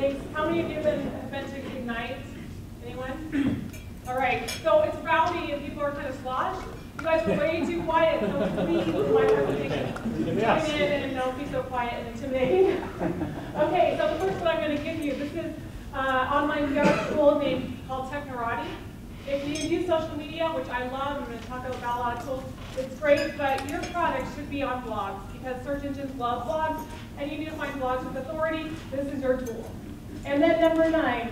Thanks. How many of you have been to Ignite? Anyone? All right. So it's rowdy and people are kind of sloshed. You guys are way too quiet, so please, my recommendation, join in and don't be so quiet and intimidating. Okay, so the first one I'm going to give you, this is online tool named called Technorati. If you use social media, which I love, I'm going to talk about a lot of tools, it's great, but your product should be on blogs because search engines love blogs, and you need to find blogs with authority. This is your tool. And then number 9,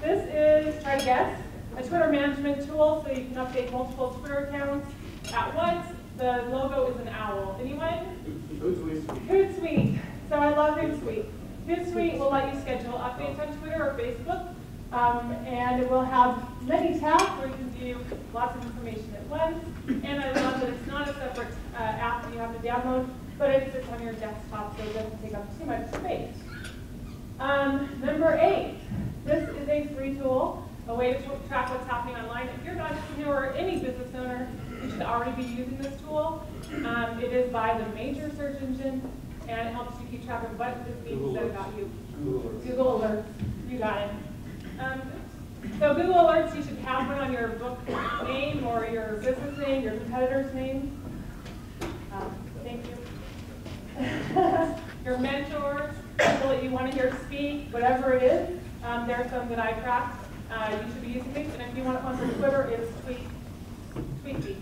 this is, try to guess, a Twitter management tool so you can update multiple Twitter accounts at once. The logo is an owl. Anyone? Hootsuite. Hootsuite. So I love Hootsuite. Hootsuite will let you schedule updates on Twitter or Facebook, and it will have many tabs where you can do lots of information at once. And I love that it's not a separate app that you have to download, but it sits on your desktop so it doesn't take up too much space. Number 8, this is a free tool, a way to track what's happening online. If you're an entrepreneur or any business owner, you should already be using this tool. It is by the major search engine, and it helps you keep track of what is being said about you. Google Alerts. You got it. So Google Alerts, you should have one on your book name or your business name, your competitor's name. Thank you. Your mentors, people that you want to hear speak, whatever it is. There are some that I tracked. You should be using these, and if you want one for Twitter, it's Tweetbee.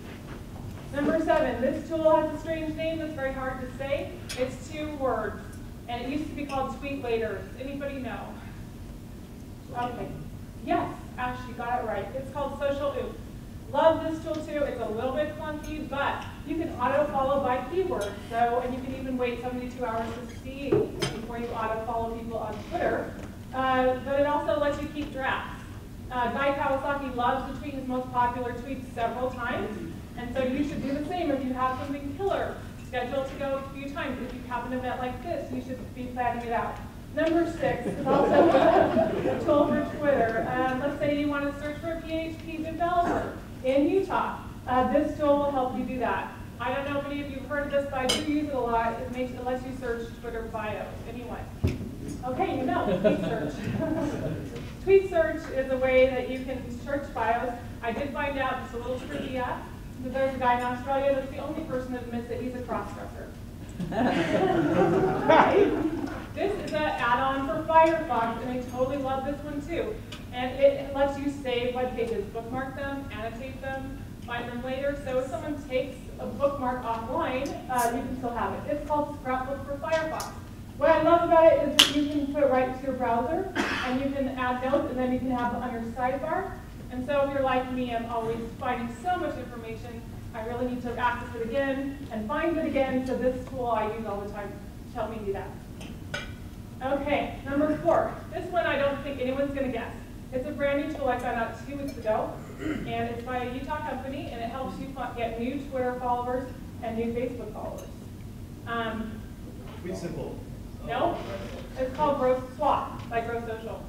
Number 7, this tool has a strange name that's very hard to say. It's 2 words, and it used to be called Tweet Later. Anybody know? Okay. Yes, Ash, you got it right. It's called Social Oops. Love this tool too. It's a little bit clunky, but you can auto-follow by keyword. So, and you can even wait 72 hours to see before you auto-follow people on Twitter. But it also lets you keep drafts. Guy Kawasaki loves to tweet his most popular tweets several times, and so you should do the same if you have something killer scheduled to go a few times. If you have an event like this, you should be planning it out. Number 6 is also a tool for Twitter. Let's say you want to search for a PHP developer in Utah. This tool will help you do that. I don't know if any of you have heard of this, but I do use it a lot. It lets you search Twitter bios. Anyone? Okay, you know, tweet search. Tweet search is a way that you can search bios. I did find out, just a little trivia, that there's a guy in Australia that's the only person that admits that he's a cross-dresser. Right? This is an add-on for Firefox, and I totally love this one too. And it lets you save web pages, bookmark them, annotate them, find them later. So if someone takes a bookmark offline, you can still have it. It's called Scrapbook for Firefox. What I love about it is that you can put it right to your browser, and you can add notes, and then you can have it on your sidebar. And so if you're like me, I'm always finding so much information. I really need to access it again and find it again, so this tool I use all the time to help me do that. Okay, number 4. This one I don't think anyone's going to guess. It's a brand new tool I found out 2 weeks ago, and it's by a Utah company, and it helps you get new Twitter followers and new Facebook followers. Tweet Simple. No, it's called Growth Swap by Growth Social.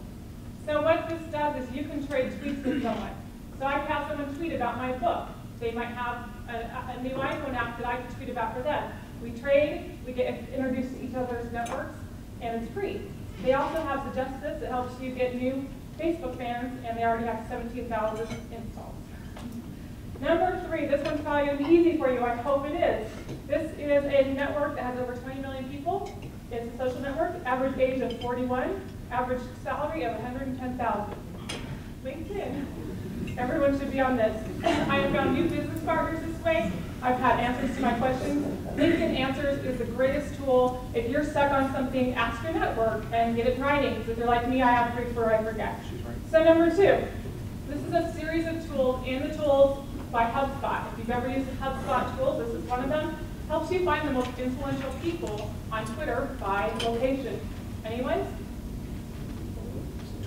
So what this does is you can trade tweets with someone. So I can have someone tweet about my book. They might have a new iPhone app that I can tweet about for them. We trade, we get introduced to each other's networks, and it's free. They also have Suggest This that helps you get new Facebook fans, and they already have 17,000 installs. Number 3, this one's probably going to be easy for you. I hope it is. This is a network that has over 20 million people. It's a social network, average age of 41, average salary of 110,000. LinkedIn. Everyone should be on this. I have found new business partners this way. I've had answers to my questions. LinkedIn Answers is the greatest tool. If you're stuck on something, ask your network and get it in writing. Because if you're like me, I have tricks where I forget. So number 2, this is a series of tools in the tools by HubSpot. If you've ever used HubSpot tools, this is one of them. Helps you find the most influential people on Twitter by location. Anyone?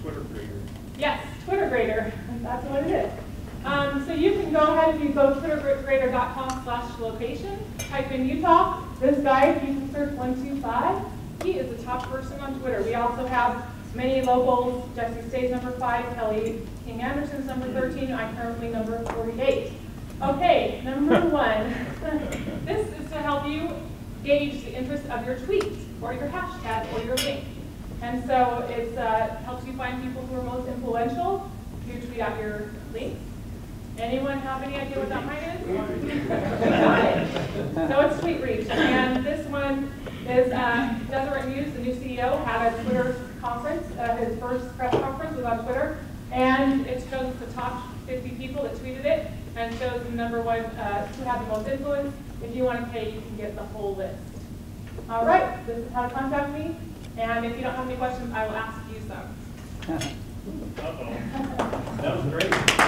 Twitter Grader. Yes, Twitter Grader. That's what it is. So you can go ahead if you go to twittergrader.com/location, type in Utah. This guy, if you can search 125, he is the top person on Twitter. We also have many locals. Jesse stays number 5, Kelly King Anderson's number 13, I'm currently number 48. Okay, number 1. This is to help you gauge the interest of your tweet, or your hashtag, or your link. And so it helps you find people who are most influential to tweet out your links. Anyone have any idea what that mine is? Got it. So it's TweetReach. And this one is Deseret News, the new CEO, had a Twitter conference. His first press conference was on Twitter. And it shows us the top 50 people that tweeted it and shows the number one who had the most influence. If you want to pay, you can get the whole list. All right, this is how to contact me. And if you don't have any questions, I will ask you some. Uh-oh. That was great.